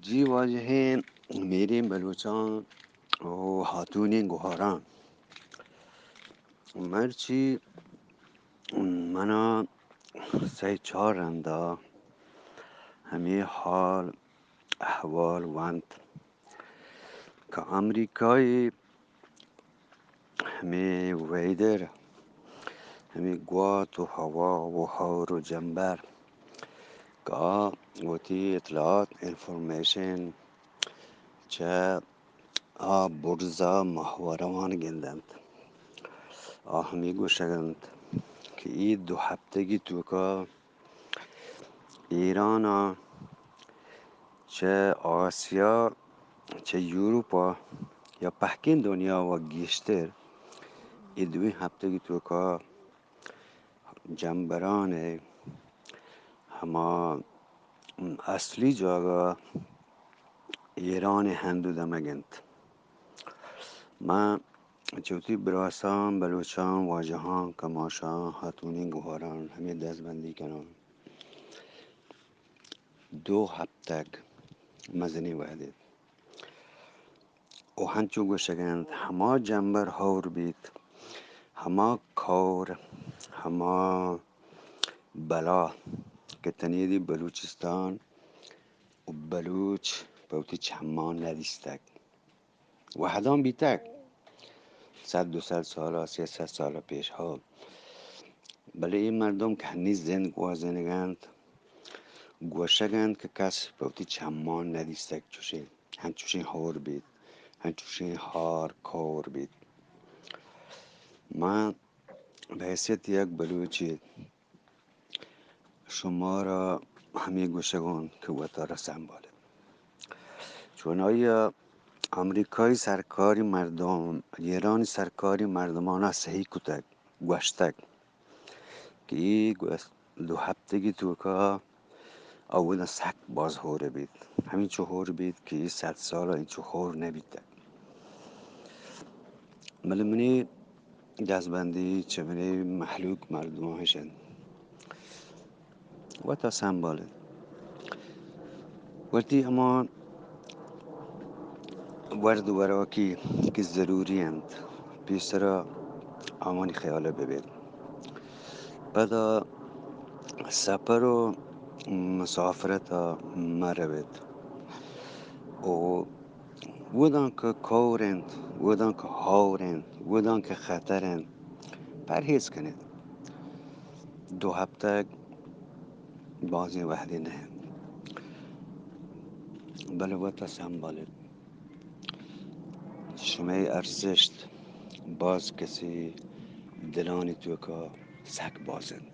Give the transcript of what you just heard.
جی واجهين میریم بلوچان و هاتونی گوهران مرچی منا سی چهار رندا همی حال احوال وند که امریکای همی ویدر همی گوات و هوا و هور و جنبر که وتی اطلاعات انفورمیشن چه برزا محوروان گندند همی گوشگند که ای دو هفتگی توکا ایران چه آسیا چه یوروپا یا پهکین دنیا و گیشتر ای دوی هفتگی توکا جنبران هما اصلی جاگا ایران هندو دمگند ما چوتی براسان بلوچان واجهان کماشان هاتونی گوهران همه دستبندی کنن دو هفتگ مزنی وحدید و هنچو گوشگند هما جنبر هور بید هما کور هما بلا که تنیدی بلوچستان و بلوچ بوتی چمان ندیستک وحدان بیتک 100 200 سالا 300 سالا پیش ها بله این مردم که هنی زند گوازنگند گوشگند که کس بوتی چمان ندیستک چوشین هنچوشین هور بید هنچوشین هار کور بید من به حیثیت یک بلوچی شما را همی گوشگان که وطا را سنباله چون آیا امریکای سرکاری مردم ایرانی سرکاری مردمانه صحیح کتک گوشتک که ای دو هفتگی توکا اول سک باز هوره بید همین چو هور بید که ای 100 سالا این چو هور نبیده ولی منی دستبندی چه منی محلوک مردم هشن و تا سنباله وقتی اما ورد و وراکی که ضروری هند پیسرا امانی خیاله ببین بعد سفر و مسافرت مروید و بودن که کورند بودن که هاورند بودن که خطرند پرهیز کنید دو هفته بازی وحدی نه بله وقت سنبالید شما ارزشت باز کسی دلانی تو که سک بازند